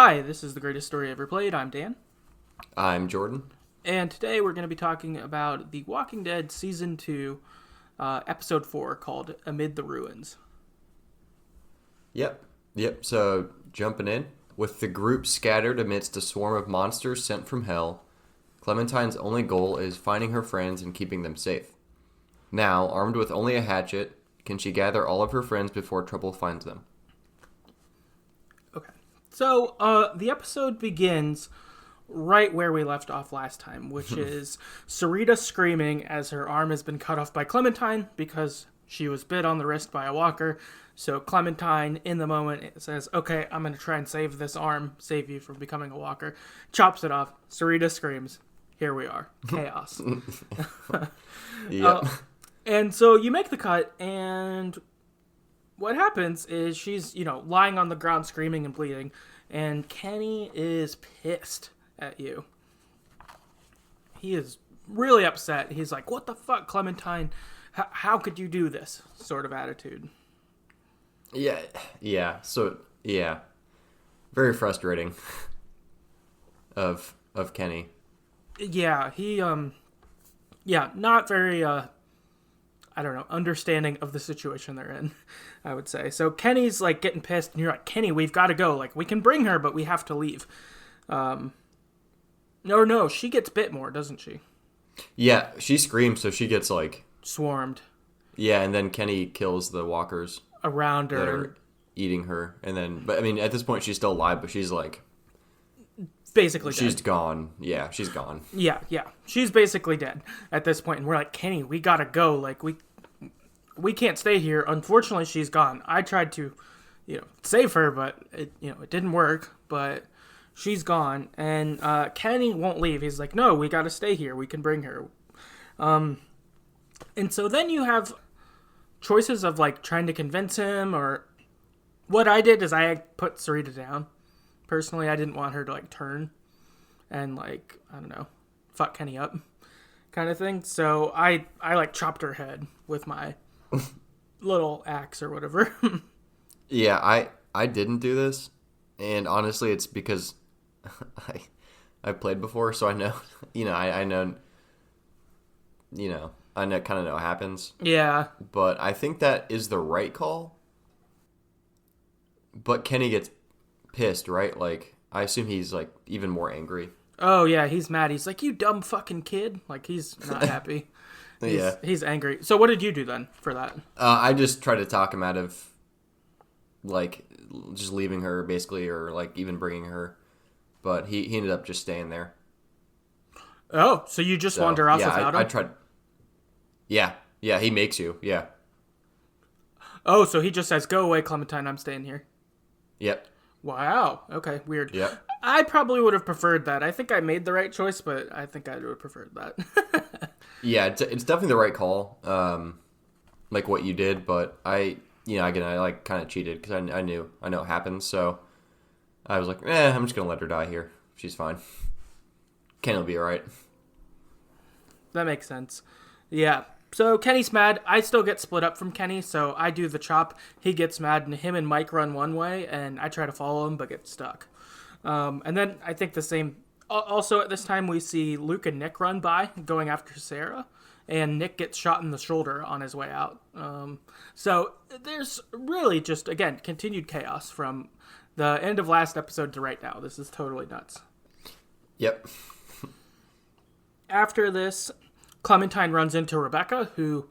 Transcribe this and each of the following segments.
Hi, this is The Greatest Story Ever Played. I'm Dan. I'm Jordan. And today we're going to be talking about The Walking Dead Season 2, Episode 4, called Amid the Ruins. Yep. So, jumping in. With the group scattered amidst a swarm of monsters sent from hell, Clementine's only goal is finding her friends and keeping them safe. Now, armed with only a hatchet, can she gather all of her friends before trouble finds them? Okay. So, the episode begins right where we left off last time, which is Sarita screaming as her arm has been cut off by Clementine because she was bit on the wrist by a walker. So Clementine, in the moment, says, okay, I'm going to try and save this arm, save you from becoming a walker. Chops it off. Sarita screams. Here we are. Chaos. Yep. And so you make the cut, and what happens is she's, lying on the ground screaming and bleeding, and Kenny is pissed at you. He is really upset. He's like, what the fuck, Clementine? How could you do this? Sort of attitude. Yeah. So, very frustrating of Kenny. Yeah, he, not very, understanding of the situation they're in, I would say. So Kenny's, getting pissed, and you're like, Kenny, we've got to go. We can bring her, but we have to leave. No, she gets bit more, doesn't she? Yeah, she screams, so she gets, swarmed. Yeah, and then Kenny kills the walkers Around her. that are eating her. And then, but, at this point, she's still alive, but she's, basically she's dead. Gone. Yeah, she's gone. Yeah. She's basically dead at this point, and we're like, Kenny, we gotta go. We can't stay here. Unfortunately, she's gone. I tried to, save her, but it didn't work. But she's gone, and Kenny won't leave. He's like, no, we gotta stay here. We can bring her. And so then you have choices of trying to convince him, or what I did is I put Sarita down. Personally, I didn't want her to turn and fuck Kenny up kind of thing. So I chopped her head with my little axe or whatever. Yeah, I didn't do this, and honestly, it's because I played before, so I know, I know, kind of know what happens. Yeah. But I think that is the right call. But Kenny gets pissed, right? I assume he's even more angry. Oh yeah, he's mad. He's like, you dumb fucking kid. He's not happy. He's angry. So what did you do then for that? I just tried to talk him out of just leaving her basically, or even bringing her. But he ended up just staying there. Oh, so you just wander off without him? I tried. Yeah, he makes you. Yeah. Oh, so he just says, go away, Clementine, I'm staying here. Yep. Wow. Okay, weird. Yep. I probably would have preferred that. I think I made the right choice, but I think I would have preferred that. Yeah, it's definitely the right call, what you did, but I kind of cheated because I know it happens, so I was like, I'm just going to let her die here. She's fine. Kenny will be alright. That makes sense. Yeah. So Kenny's mad. I still get split up from Kenny, so I do the chop. He gets mad, and him and Mike run one way, and I try to follow him, but get stuck. And then I think the same... Also, at this time, we see Luke and Nick run by, going after Sarah, and Nick gets shot in the shoulder on his way out. So there's really just, again, continued chaos from the end of last episode to right now. This is totally nuts. Yep. After this, Clementine runs into Rebecca, who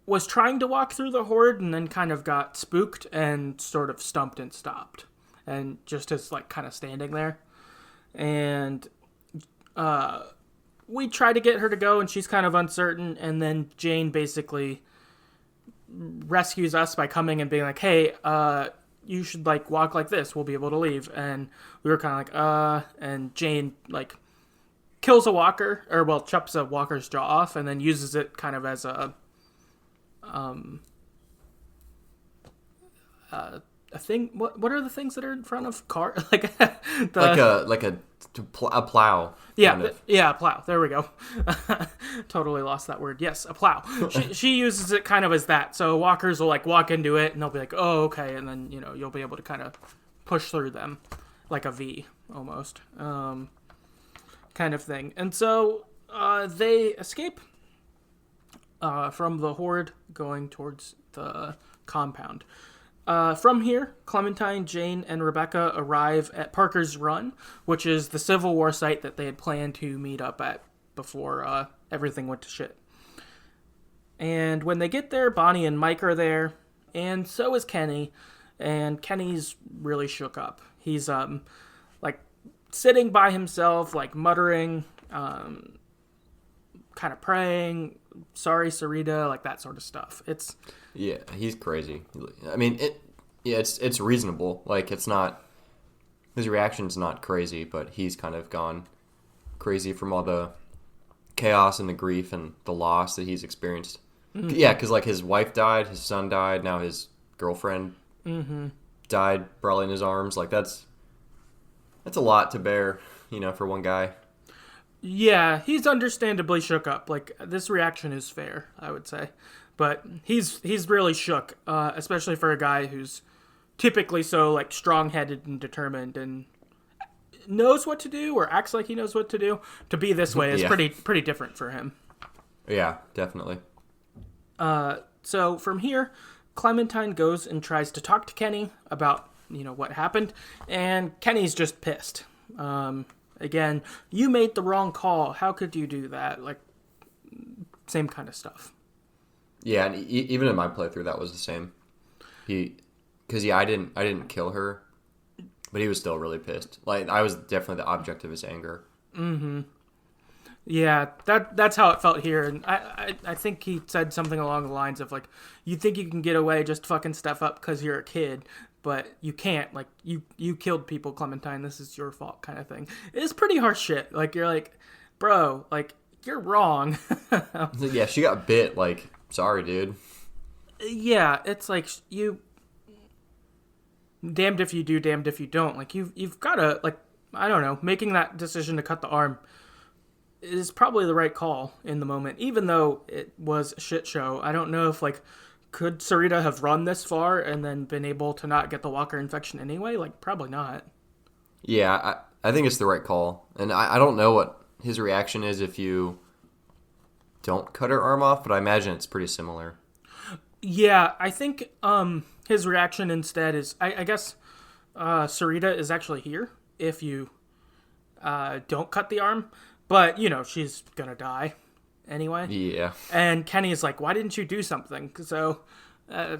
was trying to walk through the horde and then kind of got spooked and sort of stumped and stopped. And just is kind of standing there. And we try to get her to go, and she's kind of uncertain. And then Jane basically rescues us by coming and being like, hey, you should walk like this. We'll be able to leave. And we were kind of and Jane kills a walker, or chops a walker's jaw off, and then uses it kind of as a thing. What are the things that are in front of car? A plow. Yeah, kind of. Yeah, a plow. There we go. Totally lost that word. Yes, a plow. She uses it kind of as that. So walkers will walk into it, and they'll be like, "Oh, okay," and then you'll be able to kind of push through them. like a V almost, kind of thing. And so they escape from the horde going towards the compound. From here, Clementine, Jane, and Rebecca arrive at Parker's Run, which is the Civil War site that they had planned to meet up at before everything went to shit. And when they get there, Bonnie and Mike are there, and so is Kenny, and Kenny's really shook up. He's, like, sitting by himself, like, muttering, kind of praying, sorry, Sarita, like, that sort of stuff. Yeah, he's crazy. I mean, it's reasonable. Like, it's not... His reaction's not crazy, but he's kind of gone crazy from all the chaos and the grief and the loss that he's experienced. Mm-hmm. Yeah, because, like, his wife died, his son died, now his girlfriend died, probably in his arms. Like, that's a lot to bear, for one guy. Yeah, he's understandably shook up. Like, this reaction is fair, I would say. But he's really shook, especially for a guy who's typically so, like, strong-headed and determined and knows what to do or acts like he knows what to do. To be this way is pretty different for him. Yeah, definitely. So from here, Clementine goes and tries to talk to Kenny about, what happened, and Kenny's just pissed. Again, you made the wrong call. How could you do that? Like, same kind of stuff. Yeah, and even in my playthrough, that was the same. I didn't kill her, but he was still really pissed. Like, I was definitely the object of his anger. Mm-hmm. Yeah, that's how it felt here, and I think he said something along the lines of, like, you think you can get away just fucking stuff up because you're a kid, but you can't. Like, you killed people, Clementine, this is your fault, kind of thing. It's pretty harsh shit. Like, you're like, bro, like, you're wrong. Yeah, she got bit, like, sorry, dude. Yeah, it's like, you... damned if you do, damned if you don't. Like, you've got to, like, I don't know, making that decision to cut the arm is probably the right call in the moment, even though it was a shit show. I don't know if, like, could Sarita have run this far and then been able to not get the walker infection anyway? Like, probably not. Yeah, I think it's the right call. And I don't know what his reaction is if you don't cut her arm off, but I imagine it's pretty similar. Yeah, I think his reaction instead is, I guess Sarita is actually here if you don't cut the arm. But, she's gonna die anyway. Yeah. And Kenny's like, why didn't you do something? So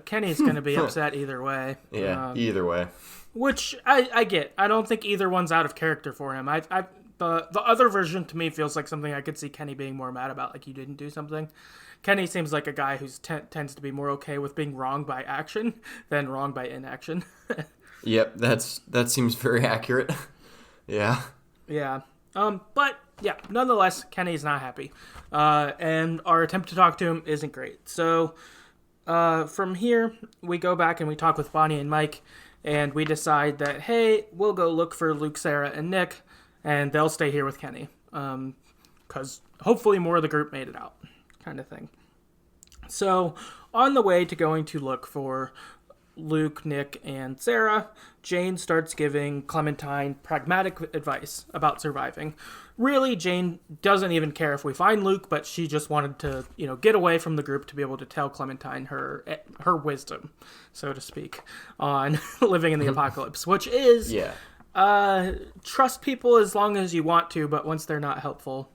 Kenny's gonna be upset either way. Yeah, either way. Which I get. I don't think either one's out of character for him. The other version to me feels like something I could see Kenny being more mad about, like you didn't do something. Kenny seems like a guy who tends to be more okay with being wrong by action than wrong by inaction. Yep, that seems very accurate. Yeah. Yeah. But yeah, nonetheless, Kenny's not happy. And our attempt to talk to him isn't great. So, from here, we go back and we talk with Bonnie and Mike, and we decide that, hey, we'll go look for Luke, Sarah, and Nick, and they'll stay here with Kenny. 'Cause hopefully more of the group made it out, kind of thing. So, on the way to going to look for Luke, Nick, and Sarah, Jane starts giving Clementine pragmatic advice about surviving. Really, Jane doesn't even care if we find Luke, but she just wanted to, get away from the group to be able to tell Clementine her wisdom, so to speak, on living in the apocalypse, which is, trust people as long as you want to, but once they're not helpful,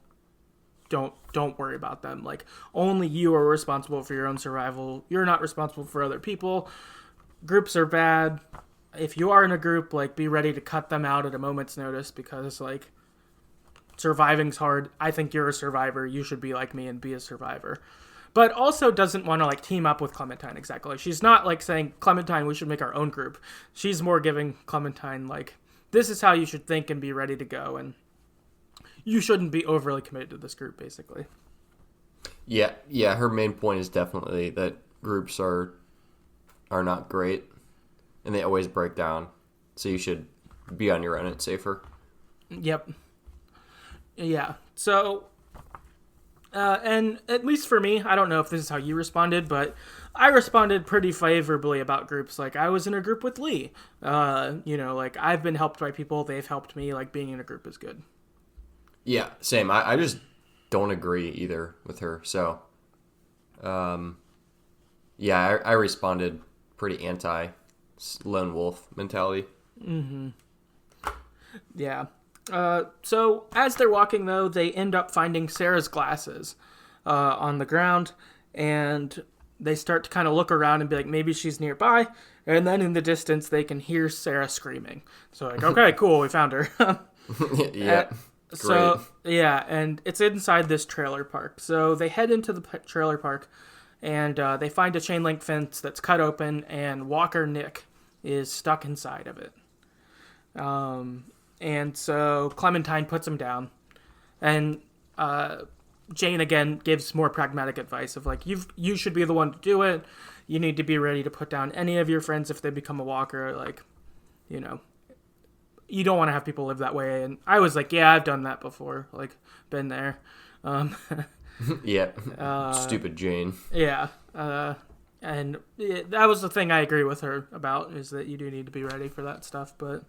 don't worry about them. Like, only you are responsible for your own survival. You're not responsible for other people. Groups are bad. If you are in a group, like, be ready to cut them out at a moment's notice because, like, surviving's hard. I think you're a survivor. You should be like me and be a survivor. But also doesn't want to, like, team up with Clementine exactly. She's not, like, saying, Clementine, we should make our own group. She's more giving Clementine, like, this is how you should think and be ready to go, and you shouldn't be overly committed to this group, basically. Yeah, her main point is definitely that groups are not great, and they always break down. So you should be on your own. It's safer. Yep. Yeah. So And at least for me, I don't know if this is how you responded, but I responded pretty favorably about groups. Like, I was in a group with Lee. Like, I've been helped by people. They've helped me. Like, being in a group is good. Yeah, same. I just don't agree either with her. So, yeah, I responded pretty anti lone wolf mentality. Mm-hmm. Yeah. So as they're walking, though, they end up finding Sarah's glasses on the ground, and they start to kind of look around and be like, maybe she's nearby. And then in the distance, they can hear Sarah screaming. So like, okay, cool, we found her. Yeah. So, yeah, and it's inside this trailer park. So they head into the trailer park, and they find a chain link fence that's cut open, and Walker Nick is stuck inside of it. And so Clementine puts him down, and Jane again gives more pragmatic advice of like, you should be the one to do it. You need to be ready to put down any of your friends if they become a walker. Like, you don't want to have people live that way. And I was like, yeah, I've done that before. Like, been there. Yeah. Stupid Jane. Yeah. And that was the thing I agree with her about, is that you do need to be ready for that stuff. But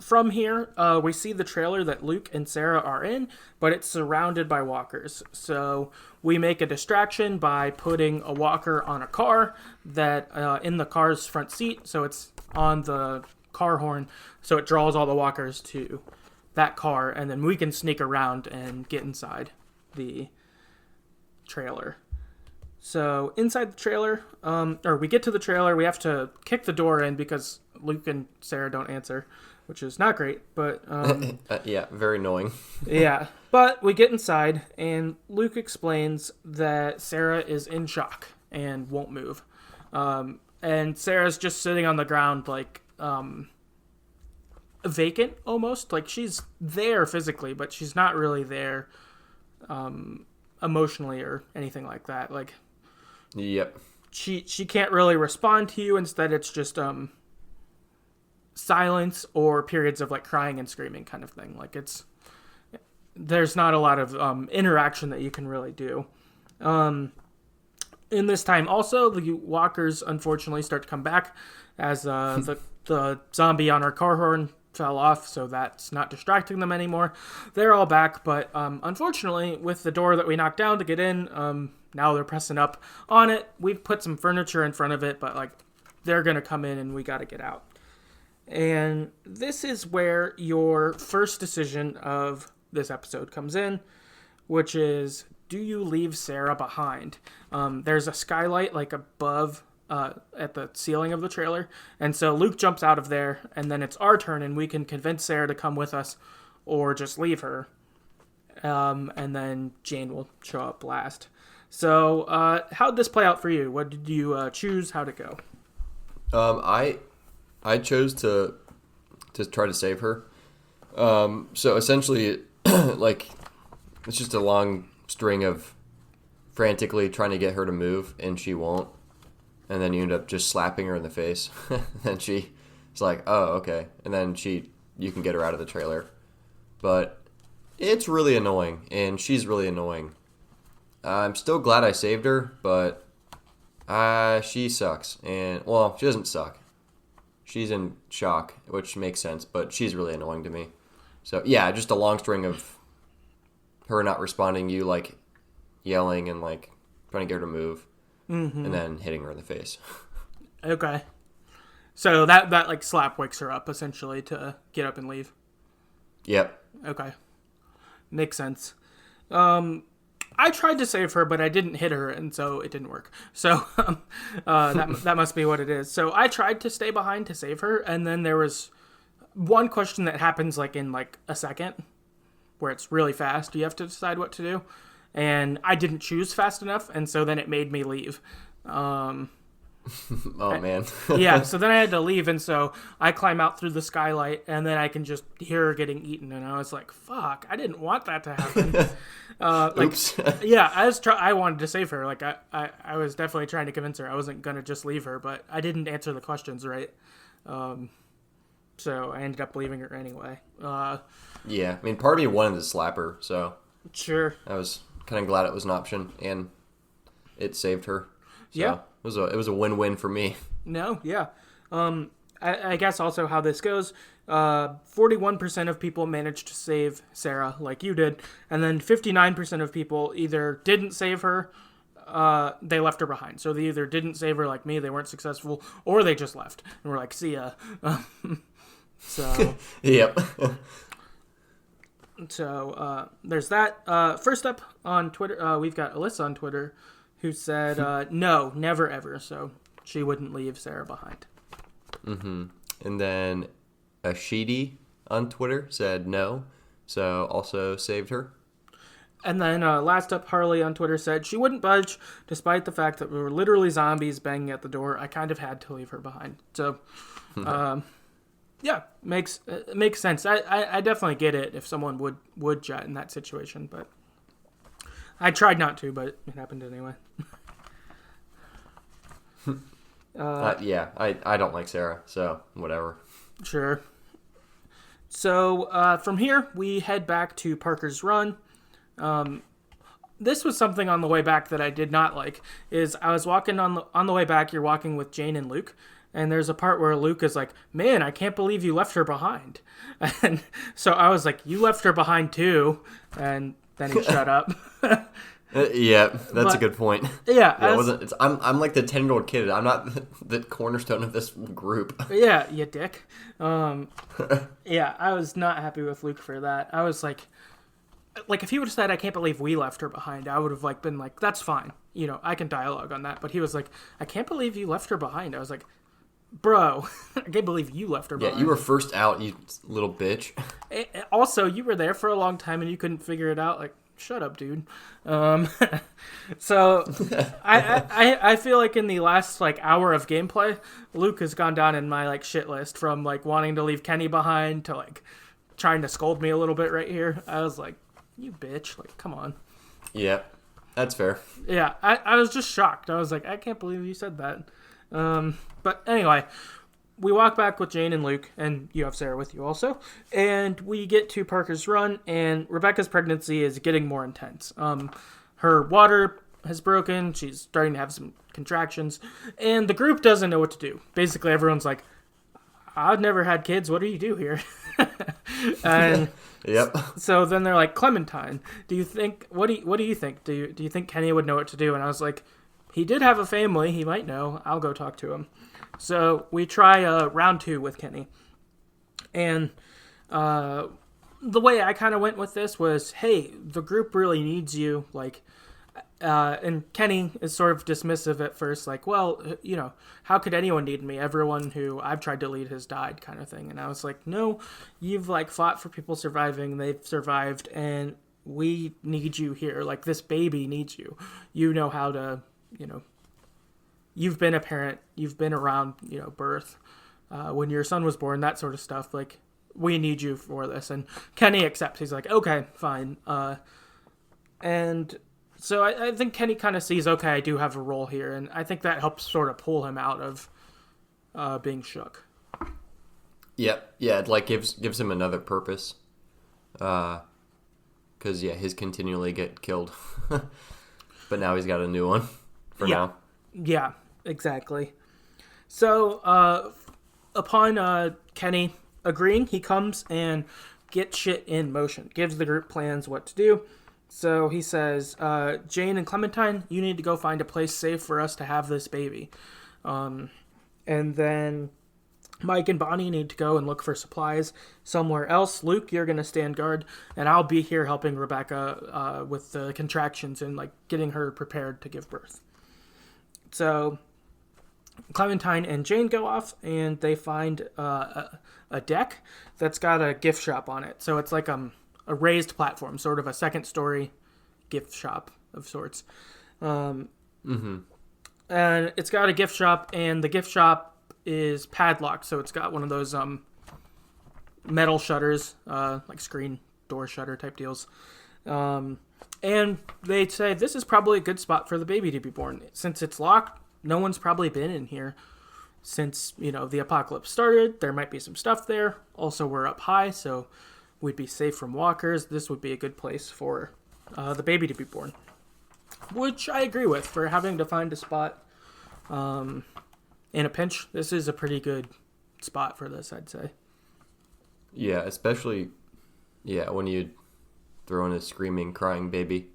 from here, we see the trailer that Luke and Sarah are in, but it's surrounded by walkers. So we make a distraction by putting a walker on a car that in the car's front seat. So it's on the car horn. So it draws all the walkers to that car, and then we can sneak around and get inside the trailer. So inside the trailer, or we get to the trailer, we have to kick the door in because Luke and Sarah don't answer, which is not great, but... yeah, very annoying. Yeah, but we get inside, and Luke explains that Sarah is in shock and won't move. And Sarah's just sitting on the ground, like, vacant, almost. Like, she's there physically, but she's not really there emotionally or anything like that. Like... Yep. She can't really respond to you. Instead, it's just silence or periods of like crying and screaming kind of thing. Like there's not a lot of interaction that you can really do. In this time, also the walkers unfortunately start to come back as the zombie on our car horn fell off, so that's not distracting them anymore. They're all back, but unfortunately, with the door that we knocked down to get in, now they're pressing up on it. We've put some furniture in front of it, but like they're gonna come in and we gotta get out. And this is where your first decision of this episode comes in, which is, do you leave Sarah behind? There's a skylight like above at the ceiling of the trailer, and so Luke jumps out of there, and then it's our turn, and we can convince Sarah to come with us or just leave her, and then Jane will show up last. So how'd this play out for you? What did you choose? How'd it go? I chose to try to save her. So essentially, like, it's just a long string of frantically trying to get her to move, and she won't. And then you end up just slapping her in the face. And she's like, oh, okay. And then you can get her out of the trailer. But it's really annoying, and she's really annoying. I'm still glad I saved her, but she sucks. And, well, she doesn't suck. She's in shock, which makes sense, but she's really annoying to me. So, yeah, just a long string of her not responding, you, like, yelling and, like, trying to get her to move, and then hitting her in the face. Okay. So that like, slap wakes her up, essentially, to get up and leave. Yep. Okay. Makes sense. I tried to save her, but I didn't hit her, and so it didn't work. So that must be what it is. So I tried to stay behind to save her, and then there was one question that happens like in like a second, where it's really fast. You have to decide what to do, and I didn't choose fast enough, and so then it made me leave. Oh, man. Yeah, so then I had to leave, and so I climb out through the skylight, and then I can just hear her getting eaten, and I was like, fuck, I didn't want that to happen. Oops. Yeah, I wanted to save her. Like, I was definitely trying to convince her I wasn't going to just leave her, but I didn't answer the questions right. So I ended up leaving her anyway. Yeah, I mean, part of me wanted to slap her, so Sure. I was kind of glad it was an option, and it saved her. So Yeah. it was a win-win for me. No, yeah. I guess also how this goes, 41% of people managed to save Sarah, like you did, and then 59% of people either didn't save her, they left her behind. So they either didn't save her like me, they weren't successful, or they just left, and we're like, see ya. So... Yep. So there's that. First up on Twitter, we've got Alyssa on Twitter, who said, no, never ever. So she wouldn't leave Sarah behind. Mm-hmm. And then Ashidi on Twitter said no, so also saved her. And then last up, Harley on Twitter said she wouldn't budge, despite the fact that we were literally zombies banging at the door. I kind of had to leave her behind. So, yeah, makes sense. I definitely get it if someone would jet in that situation, but I tried not to, but it happened anyway. Yeah, I don't like Sarah, so whatever. Sure. So from here, we head back to Parker's Run. This was something on the way back that I did not like. Is I was walking on the way back. You're walking with Jane and Luke, and there's a part where Luke is like, "Man, I can't believe you left her behind." And so I was like, "You left her behind too," and then he shut up. Yeah, that's a good point. Yeah, I'm like the 10-year-old kid. I'm not the cornerstone of this group. Yeah, you dick. Yeah, I was not happy with Luke for that. I was like if he would have said, "I can't believe we left her behind," I would have been like, "That's fine. I can dialogue on that." But he was like, "I can't believe you left her behind." I was like, "Bro, I can't believe you left her behind." Yeah, you were first out, you little bitch. Also, you were there for a long time and you couldn't figure it out. Like, shut up, dude. So I feel like in the last hour of gameplay, Luke has gone down in my shit list from wanting to leave Kenny behind to trying to scold me a little bit right here. I was like, you bitch, come on. Yeah, that's fair. Yeah, I was just shocked. I was like, I can't believe you said that. But anyway, we walk back with Jane and Luke, and you have Sarah with you also, and we get to Parker's Run, and Rebecca's pregnancy is getting more intense. Her water has broken, she's starting to have some contractions, and the group doesn't know what to do. Basically, everyone's like, I've never had kids, what do you do here? And yep. So then they're like, Clementine, what do you think? Do you think Kenny would know what to do? And I was like, he did have a family, he might know. I'll go talk to him. So we try round 2 with Kenny. And the way I kind of went with this was, hey, the group really needs you. And Kenny is sort of dismissive at first, well, how could anyone need me? Everyone who I've tried to lead has died, kind of thing. And I was like, no, you've fought for people surviving, they've survived, and we need you here. This baby needs you. You know how to, you've been a parent, you've been around, birth, when your son was born, that sort of stuff. We need you for this. And Kenny accepts. He's like, okay, fine. And so I think Kenny kind of sees, okay, I do have a role here, and I think that helps sort of pull him out of being shook. Yep. Yeah, it gives him another purpose. Because, his continually get killed. But now he's got a new one for now. Yeah, exactly. So, upon Kenny agreeing, he comes and gets shit in motion, gives the group plans what to do. So he says, Jane and Clementine, you need to go find a place safe for us to have this baby. And then Mike and Bonnie need to go and look for supplies somewhere else. Luke, you're going to stand guard, and I'll be here helping Rebecca with the contractions and getting her prepared to give birth. So Clementine and Jane go off, and they find a deck that's got a gift shop on it. So it's a raised platform, sort of a second-story gift shop of sorts. And it's got a gift shop, and the gift shop is padlocked, so it's got one of those metal shutters, screen door shutter type deals. And they say, this is probably a good spot for the baby to be born. Since it's locked, no one's probably been in here. since, the apocalypse started, there might be some stuff there. Also, we're up high, so we'd be safe from walkers. This would be a good place for the baby to be born. Which I agree with. For having to find a spot in a pinch, this is a pretty good spot for this, I'd say. Yeah, especially, when you throw in a screaming, crying baby.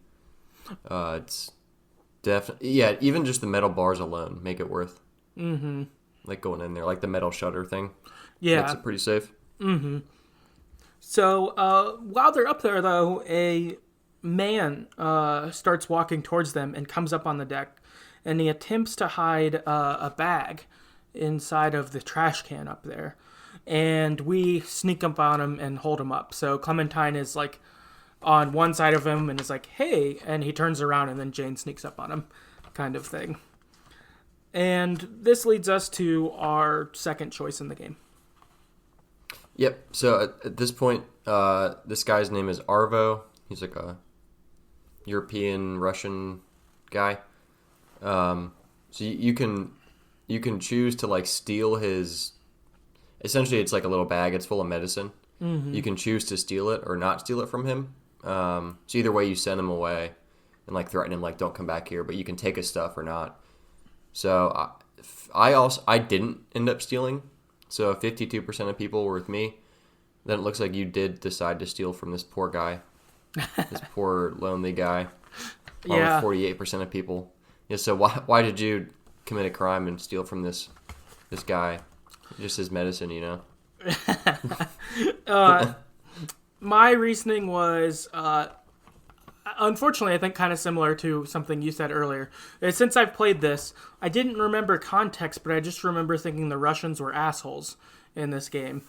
It's definitely, even just the metal bars alone make it worth. Mm-hmm. Like going in there, like the metal shutter thing. Yeah. Makes it pretty safe. Mm-hmm. So, while they're up there, though, a man starts walking towards them and comes up on the deck, and he attempts to hide a bag inside of the trash can up there. And we sneak up on him and hold him up. So Clementine is like on one side of him and is like, hey, and he turns around and then Jane sneaks up on him, kind of thing. And this leads us to our second choice in the game. Yep. So at this point, this guy's name is Arvo. He's like a European Russian guy. So you can choose to like steal his. Essentially, it's like a little bag. It's full of medicine. Mm-hmm. You can choose to steal it or not steal it from him. So either way, you send him away and like threaten him, like don't come back here. But you can take his stuff or not. So I didn't end up stealing. So 52% of people were with me. Then it looks like you did decide to steal from this poor guy, this poor lonely guy. Yeah. 48% of people. Yeah. So why did you commit a crime and steal from this guy? Just his medicine, My reasoning was, unfortunately, I think kind of similar to something you said earlier. Since I've played this, I didn't remember context, but I just remember thinking the Russians were assholes in this game.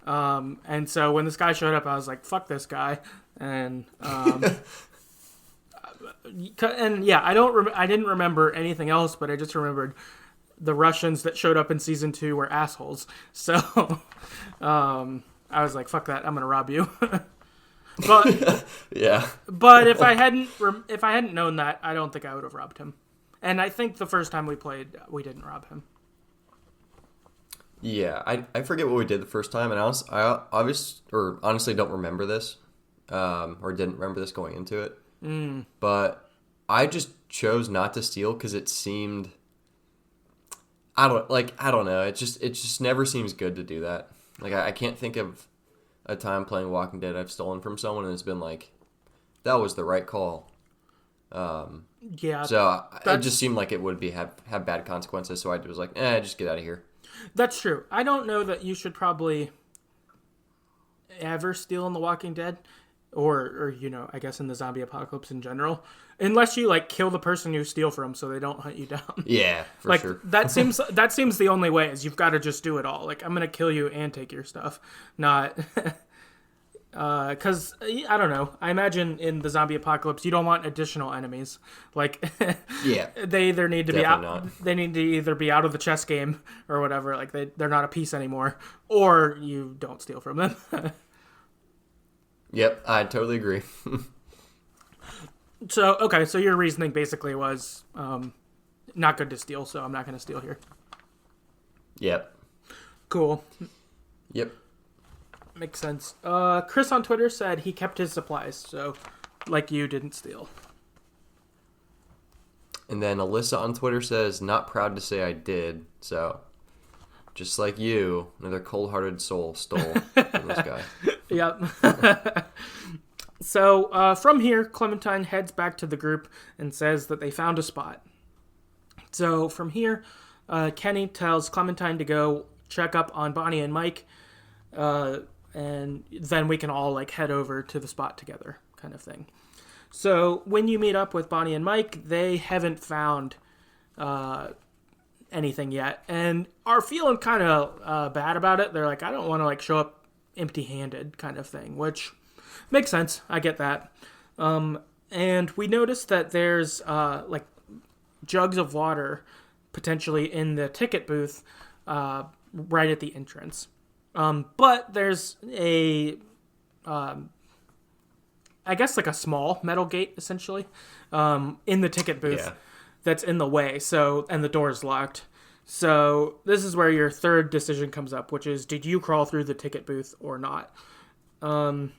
And so when this guy showed up, I was like, fuck this guy. And, I didn't remember anything else, but I just remembered the Russians that showed up in season 2 were assholes. So, I was like, fuck that. I'm going to rob you. But yeah. But if I hadn't known that, I don't think I would have robbed him. And I think the first time we played, we didn't rob him. Yeah, I forget what we did the first time, and I honestly don't remember this, or didn't remember this going into it. Mm. But I just chose not to steal because it seemed, I don't know. It just never seems good to do that. Like I can't think of a time playing Walking Dead I've stolen from someone and it's been like, that was the right call. Yeah. So it just seemed like it would have bad consequences. So I was like, just get out of here. That's true. I don't know that you should probably ever steal in The Walking Dead, or I guess in the zombie apocalypse in general, unless you like kill the person you steal from so they don't hunt you down. Yeah, for sure. that seems the only way is you've got to just do it all. Like, I'm gonna kill you and take your stuff, not. Because I don't know. I imagine in the zombie apocalypse, you don't want additional enemies. Like, yeah, they either need to be out. Not. They need to either be out of the chess game or whatever. Like they're not a piece anymore, or you don't steal from them. Yep, I totally agree. So your reasoning basically was not good to steal, so I'm not going to steal here. Yep. Cool. Yep. Makes sense. Chris on Twitter said he kept his supplies, so like you didn't steal. And then Alyssa on Twitter says, not proud to say I did, so just like you, another cold-hearted soul stole from this guy. Yep. So from here, Clementine heads back to the group and says that they found a spot. So from here, Kenny tells Clementine to go check up on Bonnie and Mike, and then we can all like head over to the spot together, kind of thing. So when you meet up with Bonnie and Mike, they haven't found anything yet, and are feeling kind of bad about it. They're like, I don't want to like show up empty-handed, kind of thing, which makes sense. I get that. And we noticed that there's like jugs of water potentially in the ticket booth right at the entrance. But there's a, I guess like a small metal gate essentially in the ticket booth that's in the way. So, and the door is locked. So this is where your third decision comes up, which is, did you crawl through the ticket booth or not? And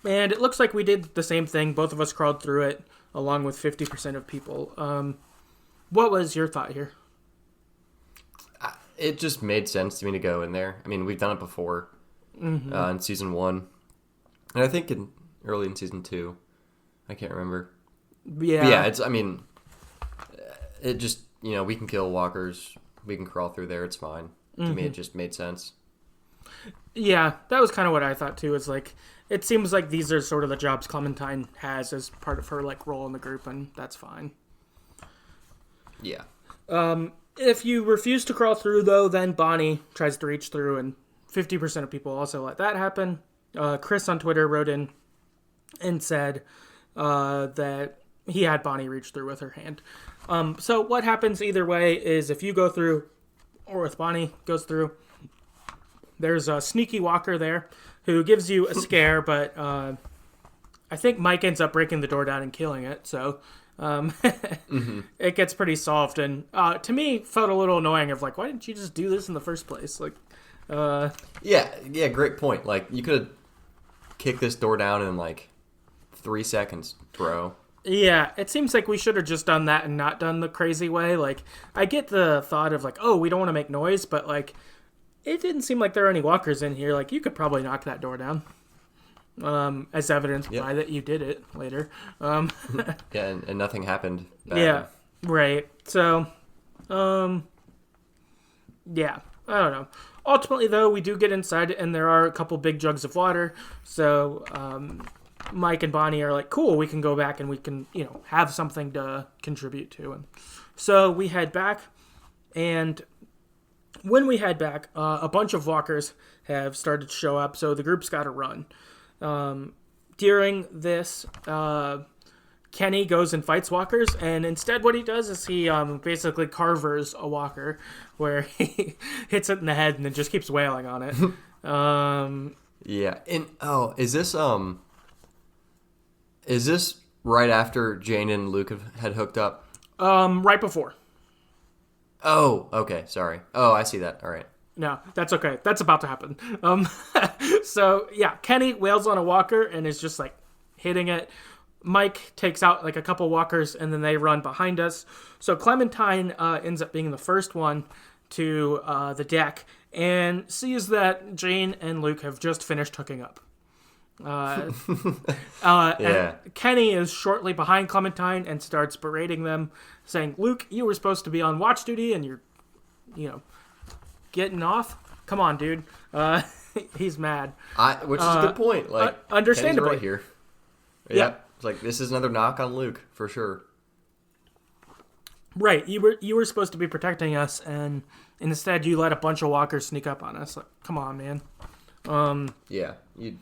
it looks like we did the same thing. Both of us crawled through it, along with 50% of people. What was your thought here? It just made sense to me to go in there. I mean, we've done it before in season 1. And I think early in season 2. I can't remember. Yeah. But yeah, it just, we can kill walkers. We can crawl through there. It's fine. To me, it just made sense. Yeah, that was kind of what I thought too. Is like, it seems like these are sort of the jobs Clementine has as part of her like role in the group, and that's fine. Yeah. If you refuse to crawl through, though, then Bonnie tries to reach through, and 50% of people also let that happen. Chris on Twitter wrote in and said that he had Bonnie reach through with her hand. So what happens either way is if you go through, or if Bonnie goes through, there's a sneaky walker there who gives you a scare, but I think Mike ends up breaking the door down and killing it, so... It gets pretty solved, and to me felt a little annoying of like, why didn't you just do this in the first place? Like, yeah, great point. Like, you could have kicked this door down in like 3 seconds, bro. Yeah, it seems like we should have just done that and not done the crazy way. Like, I get the thought of like, oh, we don't want to make noise, but like, it didn't seem like there are any walkers in here. Like, you could probably knock that door down. As evidenced by that you did it later. Yeah, and nothing happened. Yeah, right. So, yeah, I don't know. Ultimately, though, we do get inside, and there are a couple big jugs of water. So, Mike and Bonnie are like, cool, we can go back and we can, have something to contribute to. And so we head back, and when we head back, a bunch of walkers have started to show up, so the group's got to run. During this, Kenny goes and fights walkers, and instead what he does is he basically carvers a walker where he hits it in the head and then just keeps wailing on it. Yeah, and is this right after Jane and Luke had hooked up? Right before. Oh, okay, sorry. Oh, I see that. All right. No, that's okay. That's about to happen. So, yeah, Kenny wails on a walker and is just, like, hitting it. Mike takes out, like, a couple walkers, and then they run behind us. So Clementine ends up being the first one to the deck and sees that Jane and Luke have just finished hooking up. Yeah. And Kenny is shortly behind Clementine and starts berating them, saying, Luke, you were supposed to be on watch duty, and you're, getting off? Come on, dude. He's mad. Which is a good point. Like, understandably. Kenny's right here. Yep. It's like, this is another knock on Luke, for sure. Right. You were supposed to be protecting us, and instead you let a bunch of walkers sneak up on us. Like, come on, man. Yeah, you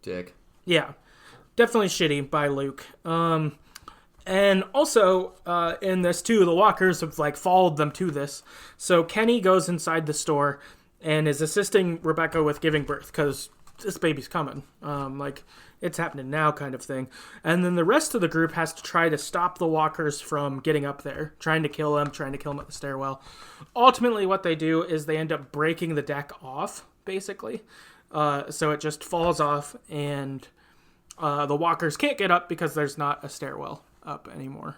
dick. Yeah. Definitely shitty by Luke. And also, in this too, the walkers have like followed them to this. So Kenny goes inside the store and is assisting Rebecca with giving birth because this baby's coming. Like, it's happening now kind of thing. And then the rest of the group has to try to stop the walkers from getting up there, trying to kill them at the stairwell. Ultimately, what they do is they end up breaking the deck off, basically. So it just falls off, and the walkers can't get up because there's not a stairwell up anymore.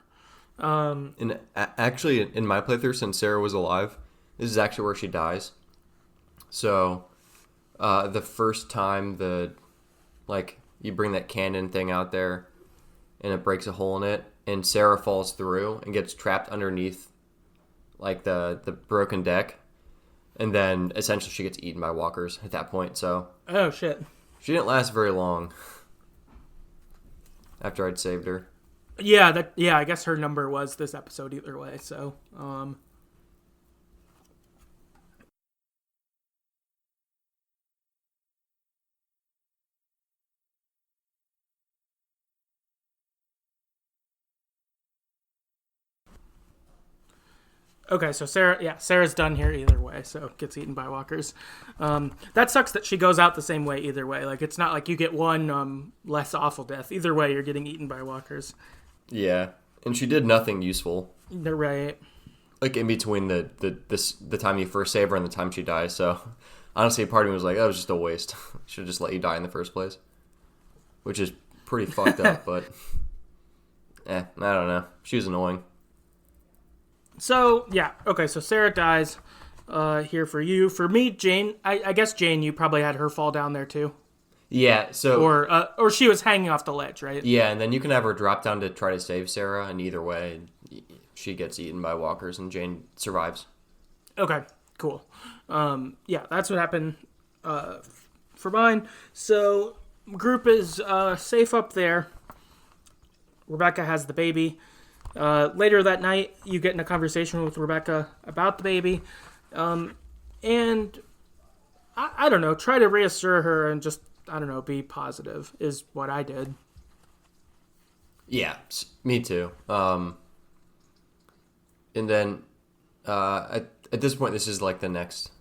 And actually, in my playthrough, since Sarah was alive, this is actually where she dies. So, the first time you bring that cannon thing out there, and it breaks a hole in it, and Sarah falls through and gets trapped underneath, like, the broken deck, and then essentially she gets eaten by walkers at that point. So, oh shit, she didn't last very long after I'd saved her. Yeah, I guess her number was this episode either way. So, okay, so Sarah's done here either way, so gets eaten by walkers. That sucks that she goes out the same way either way. Like, it's not like you get one less awful death. Either way, you're getting eaten by walkers. Yeah, and she did nothing useful. They're right. like in between the time you first save her and the time she dies. So honestly, a part of me was like, that was just a waste. Should have just let you die in the first place, which is pretty fucked up. But I don't know. She was annoying. So yeah, okay. So Sarah dies. Here for you. For me, Jane. I guess Jane, you probably had her fall down there too. Yeah. So or she was hanging off the ledge, right? yeah, and then you can have her drop down to try to save Sarah, and either way, she gets eaten by walkers, and Jane survives. Okay, cool. Yeah, that's what happened for mine. So group is safe up there. Rebecca has the baby. Later that night, you get in a conversation with Rebecca about the baby. And I don't know, try to reassure her and just, I don't know, be positive is what I did. Yeah, me too. And then at this point, this is like the next.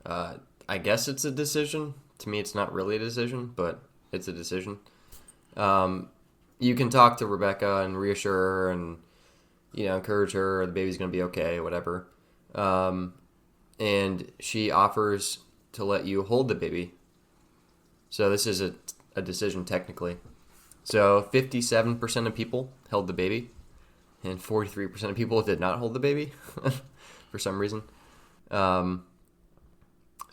I guess it's a decision. To me, it's not really a decision, but it's a decision. You can talk to Rebecca and reassure her, and encourage her. The baby's gonna be okay, whatever. And she offers to let you hold the baby. So this is a decision technically. So 57% of people held the baby, and 43% of people did not hold the baby for some reason. So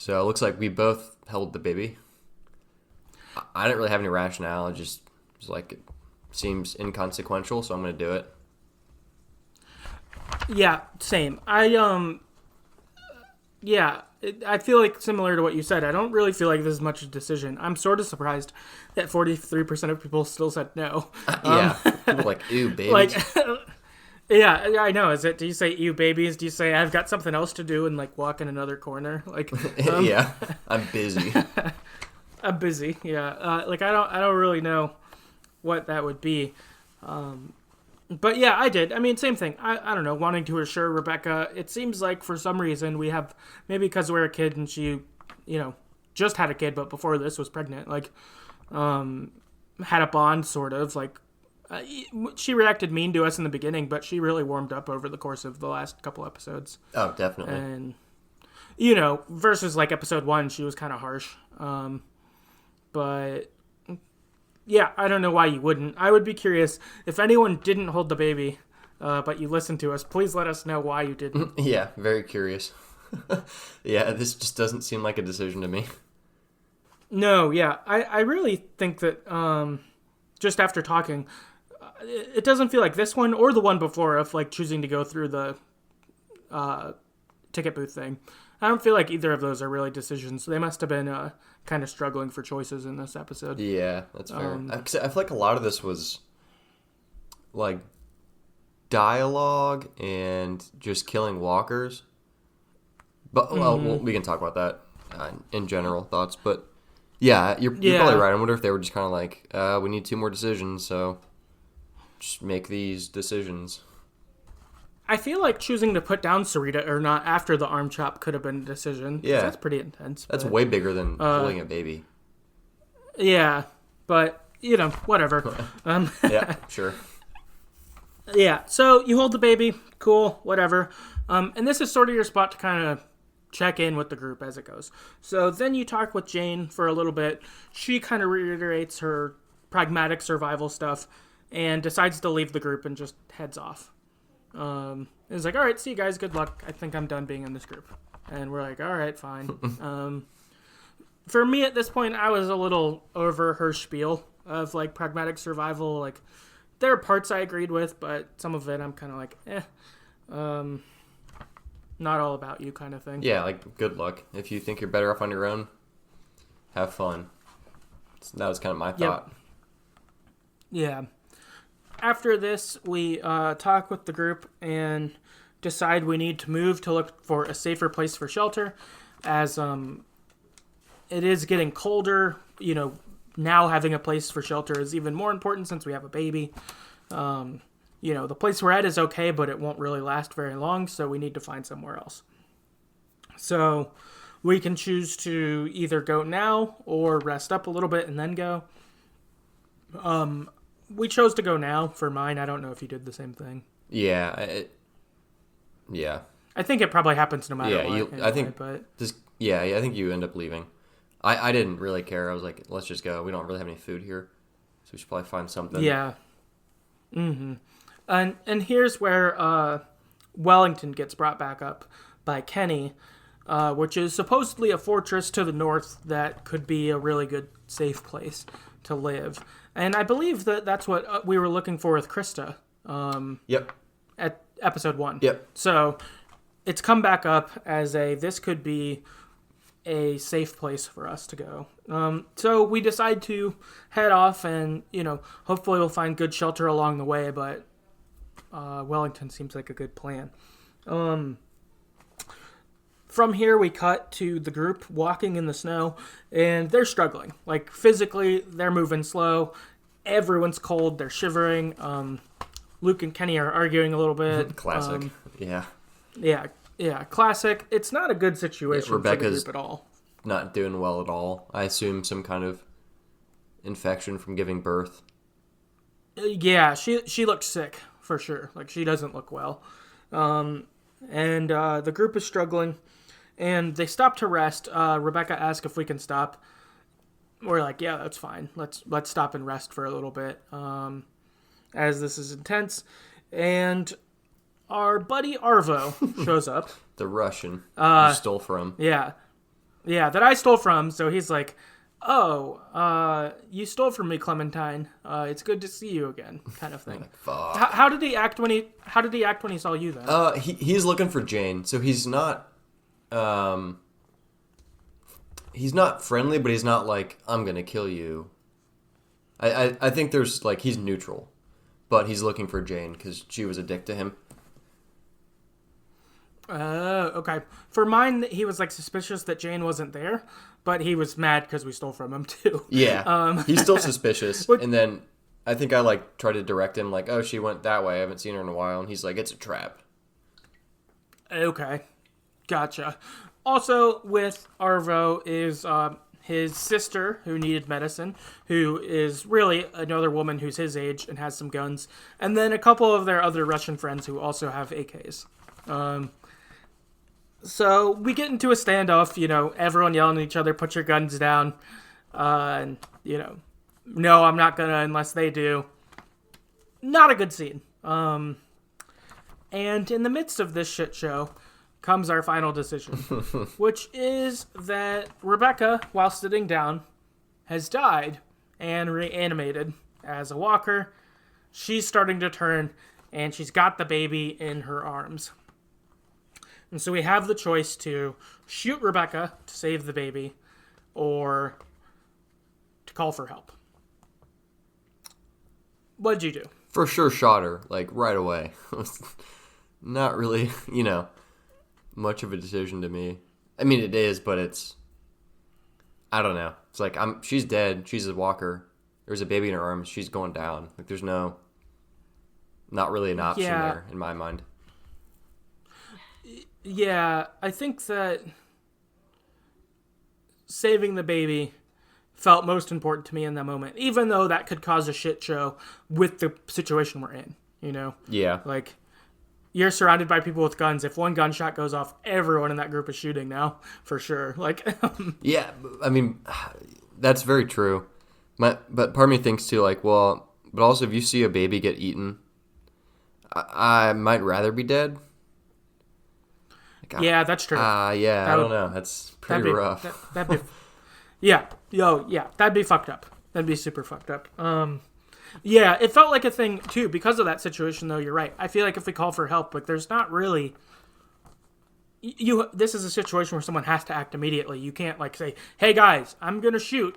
it looks like we both held the baby. I didn't really have any rationale. It just was like, it seems inconsequential, so I'm going to do it. Yeah, same. I feel like similar to what you said. I don't really feel like this is much a decision. I'm sort of surprised that 43% of people still said no. Yeah, people are like, ew, babies. Like, yeah, I know. Is it? Do you say ew, babies? Do you say I've got something else to do and like walk in another corner? Like, yeah, I'm busy. I'm busy. Yeah, like I don't really know what that would be. But yeah, I did. I mean, same thing. I don't know, wanting to assure Rebecca. It seems like for some reason we have, maybe because we're a kid and she, just had a kid, but before this was pregnant, like, had a bond sort of, like, she reacted mean to us in the beginning, but she really warmed up over the course of the last couple episodes. Oh, definitely. And, versus like episode 1, she was kind of harsh. But yeah, I don't know why you wouldn't. I would be curious if anyone didn't hold the baby, but you listened to us. Please let us know why you didn't. Yeah, very curious. Yeah, this just doesn't seem like a decision to me. No, yeah, I really think that just after talking, it doesn't feel like this one or the one before of like choosing to go through the ticket booth thing. I don't feel like either of those are really decisions. They must have been kind of struggling for choices in this episode. Yeah, that's fair. I feel like a lot of this was like dialogue and just killing walkers. But we can talk about that in general thoughts. But yeah, you're probably right. I wonder if they were just kind of like, we need 2 more decisions, so just make these decisions. I feel like choosing to put down Sarita or not after the arm chop could have been a decision. Yeah. That's pretty intense. That's way bigger than holding a baby. Yeah, but, whatever. Yeah, sure. Yeah, so you hold the baby. Cool, whatever. And this is sort of your spot to kind of check in with the group as it goes. So then you talk with Jane for a little bit. She kind of reiterates her pragmatic survival stuff and decides to leave the group and just heads off. It's like, all right, see you guys, good luck. I think I'm done being in this group. And we're like, all right, fine. For me at this point, I was a little over her spiel of like pragmatic survival. Like, there are parts I agreed with, but some of it I'm kind of like, not all about you kind of thing. Yeah, like, good luck. If you think you're better off on your own, have fun. That was kind of my thought. Yep. Yeah. After this, we talk with the group and decide we need to move to look for a safer place for shelter, as it is getting colder. Now having a place for shelter is even more important since we have a baby. The place we're at is okay, but it won't really last very long, so we need to find somewhere else. So we can choose to either go now or rest up a little bit and then go. We chose to go now for mine. I don't know if you did the same thing. Yeah, Yeah. I think it probably happens no matter what. I think I think you end up leaving. I didn't really care. I was like, let's just go. We don't really have any food here, so we should probably find something. Yeah. Mm-hmm. And here's where Wellington gets brought back up by Kenny, which is supposedly a fortress to the north that could be a really good safe place to live. And I believe that's what we were looking for with Krista. Yep. At episode 1. Yep. So it's come back up as this could be a safe place for us to go. So we decide to head off and, hopefully we'll find good shelter along the way, but Wellington seems like a good plan. From here, we cut to the group walking in the snow, and they're struggling. Like, physically, they're moving slow. Everyone's cold. They're shivering. Luke and Kenny are arguing a little bit. Classic. Yeah. Yeah, classic. It's not a good situation for the group at all. Not doing well at all. I assume some kind of infection from giving birth. Yeah, she looks sick, for sure. Like, she doesn't look well. And the group is struggling, and they stop to rest. Rebecca asks if we can stop. We're like, yeah, that's fine. Let's stop and rest for a little bit, as this is intense. And our buddy Arvo shows up. The Russian you stole from. Yeah, that I stole from. So he's like, oh, you stole from me, Clementine. It's good to see you again, kind of thing. Fuck. How did he act when he saw you then? He's looking for Jane, so he's not friendly, but he's not like, I'm gonna kill you. I think there's like, he's neutral, but he's looking for Jane because she was a dick to him. Okay. For mine, he was like suspicious that Jane wasn't there, but he was mad because we stole from him too. Yeah. He's still suspicious. And then I think I like tried to direct him like, oh, she went that way. I haven't seen her in a while. And he's like, it's a trap. Okay. Gotcha. Also with Arvo is his sister who needed medicine, who is really another woman who's his age and has some guns. And then a couple of their other Russian friends who also have AKs. So we get into a standoff, everyone yelling at each other, put your guns down. And, no, I'm not gonna unless they do. Not a good scene. And in the midst of this shit show comes our final decision, which is that Rebecca, while sitting down, has died and reanimated as a walker. She's starting to turn, and she's got the baby in her arms. And so we have the choice to shoot Rebecca to save the baby or to call for help. What'd you do? For sure shot her, like, right away. Not really, much of a decision to me. I mean, it is, but I don't know. It's like, she's dead. She's a walker. There's a baby in her arms. She's going down. Like, there's not really an option there in my mind. Yeah, I think that saving the baby felt most important to me in that moment, even though that could cause a shit show with the situation we're in, Yeah. Like, you're surrounded by people with guns. If one gunshot goes off, everyone in that group is shooting now, for sure. Like, yeah, I mean, that's very true. But part of me thinks, too, like, well, but also if you see a baby get eaten, I might rather be dead. Yeah, that's true. I don't know. That's pretty rough. That'd be, yeah, that'd be fucked up. That'd be super fucked up. Yeah, it felt like a thing too because of that situation. Though you're right. I feel like if we call for help, like there's not really. This is a situation where someone has to act immediately. You can't like say, "Hey guys, I'm gonna shoot,"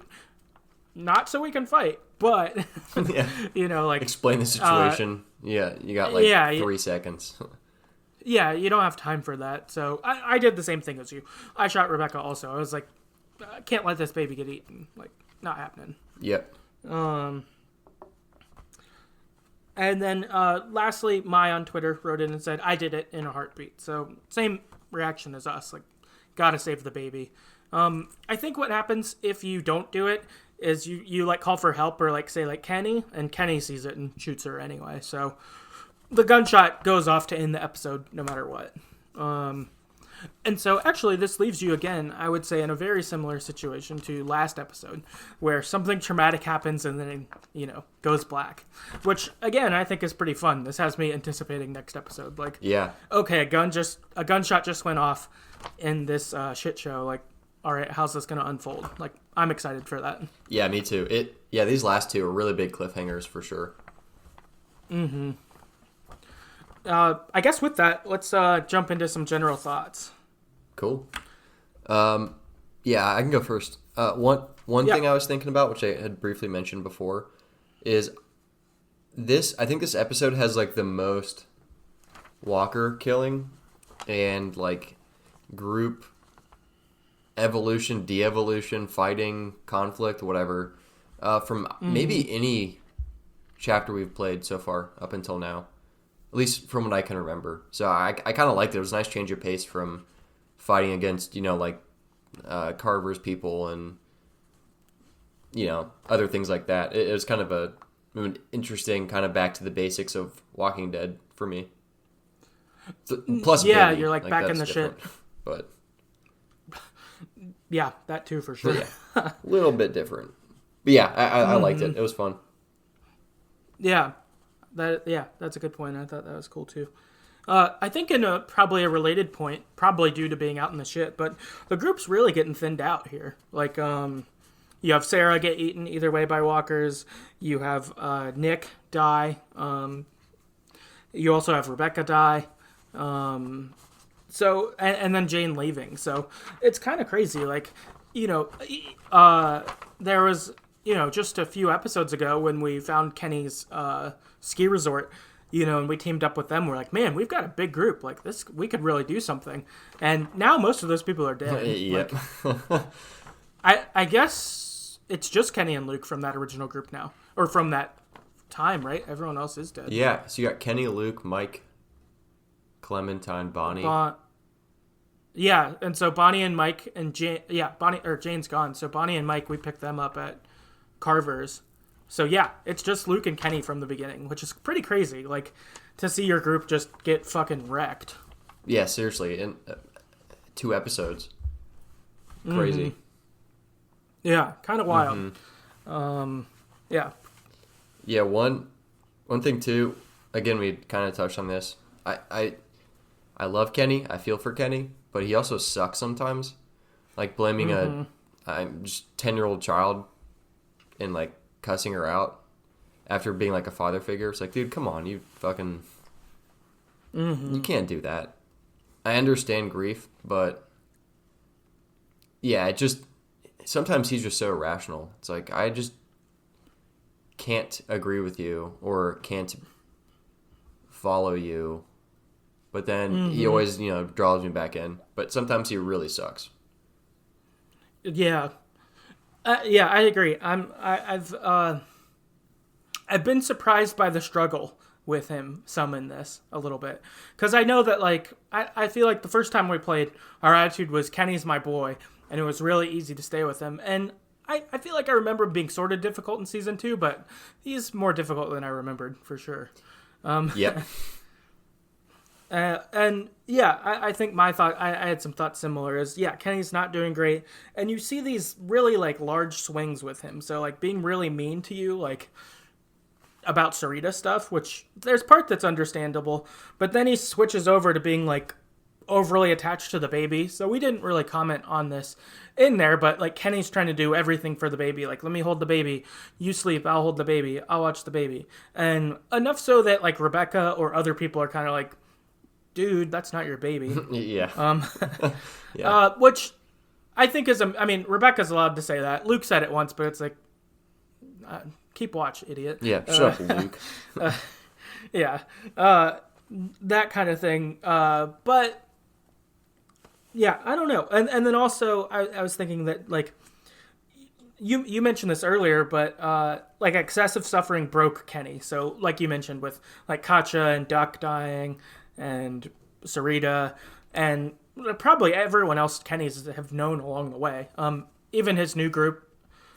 not so we can fight, but like explain the situation. You got 3 seconds. Yeah, you don't have time for that. So I did the same thing as you. I shot Rebecca also. I was like, I can't let this baby get eaten. Like, not happening. Yep. And then lastly, Mai on Twitter wrote in and said, I did it in a heartbeat. So same reaction as us. Like, gotta save the baby. I think what happens if you don't do it is you like call for help or like say like Kenny, and Kenny sees it and shoots her anyway. So the gunshot goes off to end the episode no matter what. And so actually this leaves you again, I would say, in a very similar situation to last episode, where something traumatic happens and then, goes black, which again, I think is pretty fun. This has me anticipating next episode. Like, yeah, okay, a gunshot just went off in this shit show. Like, all right, how's this going to unfold? Like, I'm excited for that. Yeah, me too. These last two are really big cliffhangers for sure. Mm-hmm. I guess with that, let's jump into some general thoughts. Cool. Yeah, I can go first. One thing I was thinking about, which I had briefly mentioned before, is I think this episode has like the most Walker killing and like group evolution, de-evolution, fighting, conflict, whatever, from maybe any chapter we've played so far up until now. At least from what I can remember. So I kind of liked it. It was a nice change of pace from fighting against, Carver's people and, other things like that. It was kind of an interesting kind of back to the basics of Walking Dead for me. Plus, yeah, baby, you're like back in the shit. But yeah, that too for sure. Yeah, a little bit different. But yeah, I liked it. It was fun. Yeah. That's a good point. I thought that was cool too. I think in probably a related point, probably due to being out in the shit, but the group's really getting thinned out here. Like, you have Sarah get eaten either way by walkers. You have Nick die. You also have Rebecca die. So, and then Jane leaving. So it's kind of crazy. Like, there was, just a few episodes ago when we found Kenny's ski resort, and we teamed up with them. We're like, man, we've got a big group. Like this, we could really do something. And now most of those people are dead. Yep. I guess it's just Kenny and Luke from that original group now, or from that time, right? Everyone else is dead. Yeah. So you got Kenny, Luke, Mike, Clementine, Bonnie. Yeah, and so Bonnie and Mike and Jane. Yeah, Jane's gone. So Bonnie and Mike, we picked them up at Carver's. So yeah, it's just Luke and Kenny from the beginning, which is pretty crazy. Like, to see your group just get fucking wrecked. Yeah, seriously, in 2 episodes. Crazy. Mm-hmm. Yeah, kind of wild. Mm-hmm. Yeah. Yeah, one thing too. Again, we kind of touched on this. I love Kenny. I feel for Kenny, but he also sucks sometimes. Like blaming a just 10-year-old child and like cussing her out after being like a father figure. It's like, dude, come on, you fucking, you can't do that. I understand grief, but yeah, it just, sometimes he's just so irrational. It's like, I just can't agree with you or can't follow you, but then he always, draws me back in. But sometimes he really sucks. Yeah. Yeah, I agree. I've been surprised by the struggle with him some in this a little bit, because I know that like I feel like the first time we played, our attitude was Kenny's my boy, and it was really easy to stay with him. And I feel like I remember him being sort of difficult in season 2, but he's more difficult than I remembered for sure. Yep. And yeah, I think my thought, I had some thoughts similar, is yeah, Kenny's not doing great, and you see these really like large swings with him. So like being really mean to you, like about Sarita stuff, which there's part that's understandable, but then he switches over to being like overly attached to the baby. So we didn't really comment on this in there, but like Kenny's trying to do everything for the baby. Like, let me hold the baby, you sleep, I'll hold the baby, I'll watch the baby. And enough so that like Rebecca or other people are kind of like, dude, that's not your baby. Yeah. Yeah. Which I think is, I mean, Rebecca's allowed to say that. Luke said it once, but it's like, keep watch, idiot. Yeah, shut up, Luke. Yeah. That kind of thing. But yeah, I don't know. And then also I was thinking that like, you mentioned this earlier, but like excessive suffering broke Kenny. So like you mentioned with like Katja and Duck dying, and Sarita, and probably everyone else Kenny's have known along the way. Even his new group,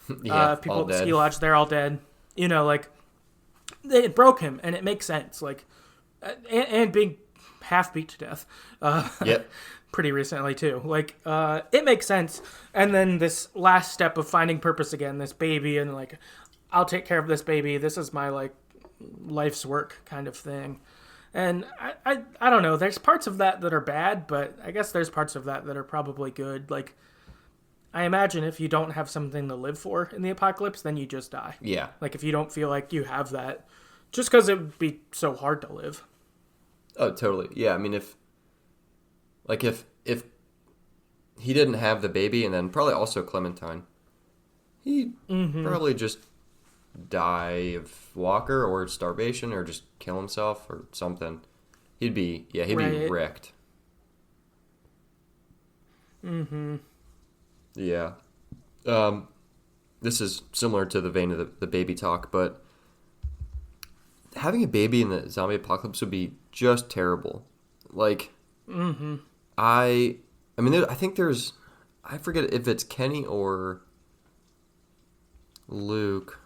people at the ski lodge, they're all dead. Like, it broke him, and it makes sense. Like, and being half beat to death. Yep. Pretty recently too. Like, it makes sense. And then this last step of finding purpose again, this baby, and like, I'll take care of this baby. This is my like life's work kind of thing. And I don't know. There's parts of that are bad, but I guess there's parts of that are probably good. Like, I imagine if you don't have something to live for in the apocalypse, then you just die. Yeah. Like, if you don't feel like you have that, just because it would be so hard to live. Oh, totally. Yeah, I mean, if he didn't have the baby, and then probably also Clementine, he'd probably just die of walker or starvation or just kill himself or something. He'd be wrecked. Mm-hmm. Yeah. This is similar to the vein of the baby talk, but having a baby in the zombie apocalypse would be just terrible. Like, I think there's, I forget if it's Kenny or Luke.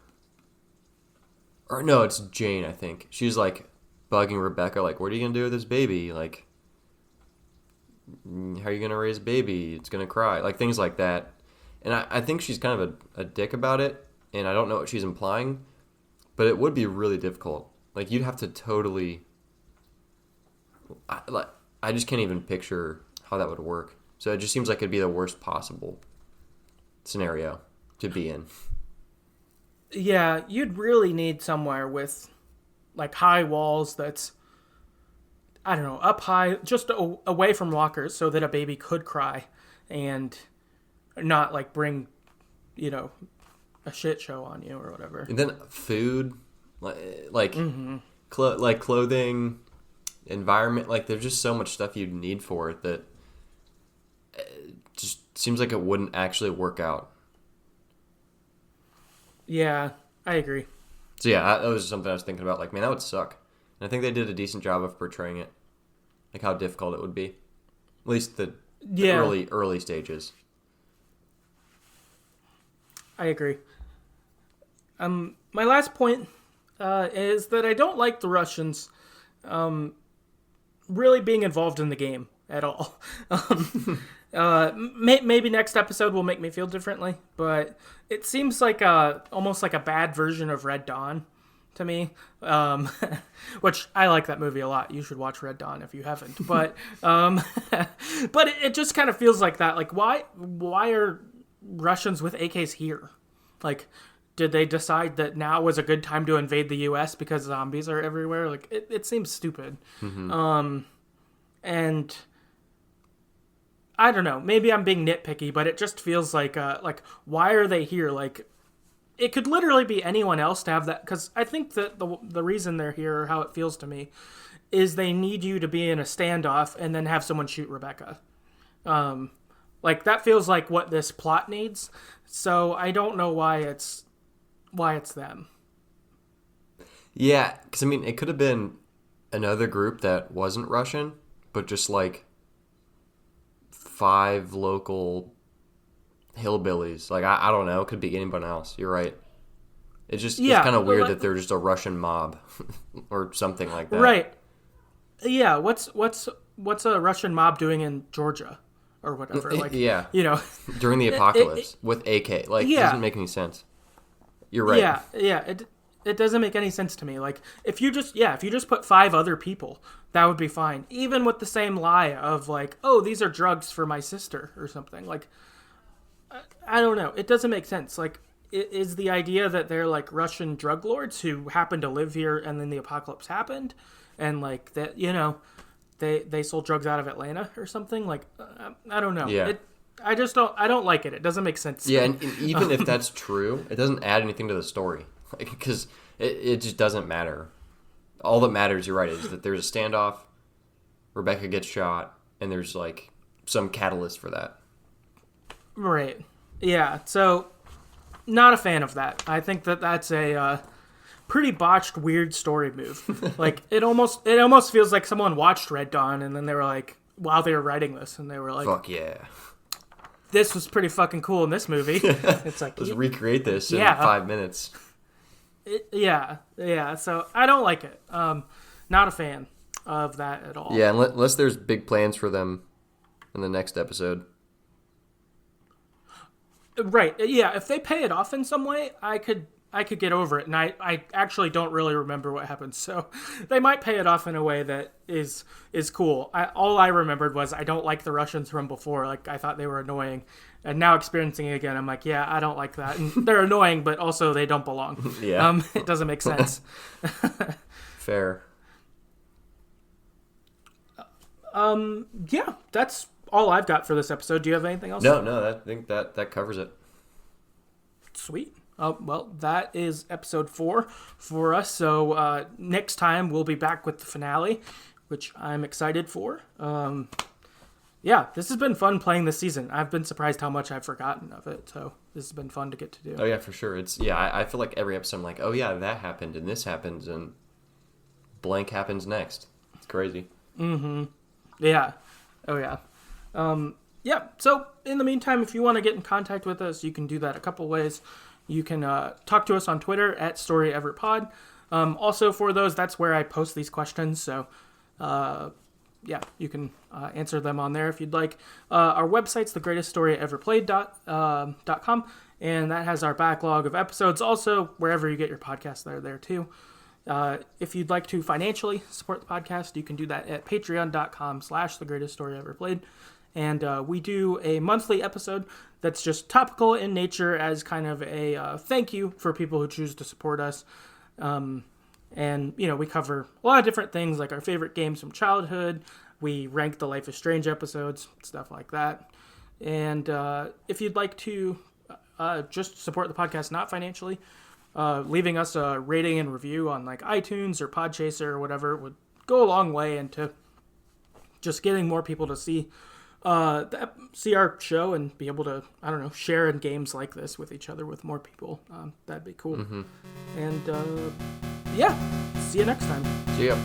Or no, it's Jane, I think. She's like bugging Rebecca, like, what are you going to do with this baby? Like, how are you going to raise a baby? It's going to cry. Like, things like that. And I think she's kind of a dick about it, and I don't know what she's implying, but it would be really difficult. Like, you'd have to totally... I just can't even picture how that would work. So it just seems like it'd be the worst possible scenario to be in. Yeah, you'd really need somewhere with, like, high walls that's, I don't know, up high, just away from walkers so that a baby could cry and not, like, bring, you know, a shit show on you or whatever. And then food, like clothing, environment, like, there's just so much stuff you'd need for it that it just seems like it wouldn't actually work out. Yeah, I agree. So yeah, that was something I was thinking about. Like, man, that would suck. And I think they did a decent job of portraying it, like how difficult it would be, at least the early stages. I agree. My last point is that I don't like the Russians really being involved in the game at all. Maybe next episode will make me feel differently, but it seems like almost like a bad version of Red Dawn to me, which I like that movie a lot. You should watch Red Dawn if you haven't. But but it just kind of feels like that. Like, why are Russians with AKs here? Like, did they decide that now was a good time to invade the U.S. because zombies are everywhere? Like, it seems stupid. Mm-hmm. And I don't know. Maybe I'm being nitpicky, but it just feels like why are they here? Like, it could literally be anyone else to have that. Because I think that the reason they're here, or how it feels to me, is they need you to be in a standoff and then have someone shoot Rebecca. Like, that feels like what this plot needs. So I don't know why it's them. Yeah, because I mean, it could have been another group that wasn't Russian, but just like 5 local hillbillies. Like, I don't know. It could be anyone else. You're right. It's just it's kind of weird that they're just a Russian mob or something like that. Right. Yeah. What's a Russian mob doing in Georgia or whatever? Like, yeah. You know, during the apocalypse with AK. Like, it doesn't make any sense. You're right. Yeah. It doesn't make any sense to me. Like, if you just put 5 other people, that would be fine. Even with the same lie of like, oh, these are drugs for my sister or something. Like, I don't know. It doesn't make sense. Like, is the idea that they're like Russian drug lords who happen to live here and then the apocalypse happened, and like that, you know, they sold drugs out of Atlanta or something? Like, I don't know. Yeah. I don't like it. It doesn't make sense. Yeah, and even if that's true, it doesn't add anything to the story. Because it just doesn't matter. All that matters, you're right, is that there's a standoff, Rebecca gets shot, and there's like some catalyst for that. Right. Yeah, so not a fan of that. I think that's a pretty botched, weird story move. Like, it almost feels like someone watched Red Dawn and then they were like, while they were writing this, and they were like, fuck yeah. This was pretty fucking cool in this movie. It's like, let's recreate this in 5 minutes. Yeah. So I don't like it. Not a fan. of that at all. Yeah, unless there's big plans for them in the next episode. Right. Yeah, if they pay it off in some way, I could get over it. And I actually don't really remember what happened. So they might pay it off in a way that is cool. All I remembered was I don't like the Russians from before. Like, I thought they were annoying. And now experiencing it again, I'm like, yeah, I don't like that. And they're annoying, but also they don't belong. Yeah. It doesn't make sense. Fair. Yeah, that's all I've got for this episode. Do you have anything else? No, I think that covers it. Sweet. Well, that is episode 4 for us. So next time we'll be back with the finale, which I'm excited for. Yeah, this has been fun playing this season. I've been surprised how much I've forgotten of it. So this has been fun to get to do. Oh yeah, for sure. I feel like every episode I'm like, oh yeah, that happened and this happens and blank happens next. It's crazy. Mm-hmm. Yeah. Oh yeah. Yeah. So in the meantime, if you want to get in contact with us, you can do that a couple ways. You can talk to us on Twitter at StoryEverPod. Also, for those, that's where I post these questions. So, yeah, you can answer them on there if you'd like. Our website's TheGreatestStoryEverPlayed.com, and that has our backlog of episodes. Also, wherever you get your podcasts, they're there too. If you'd like to financially support the podcast, you can do that at patreon.com/TheGreatestStoryEverPlayed. And we do a monthly episode that's just topical in nature as kind of a thank you for people who choose to support us. And, we cover a lot of different things, like our favorite games from childhood. We rank the Life is Strange episodes, stuff like that. And if you'd like to just support the podcast, not financially, leaving us a rating and review on like iTunes or Podchaser or whatever would go a long way into just getting more people to see our show and be able to, share in games like this with each other with more people. That'd be cool. Mm-hmm. And, yeah, see you next time. See ya.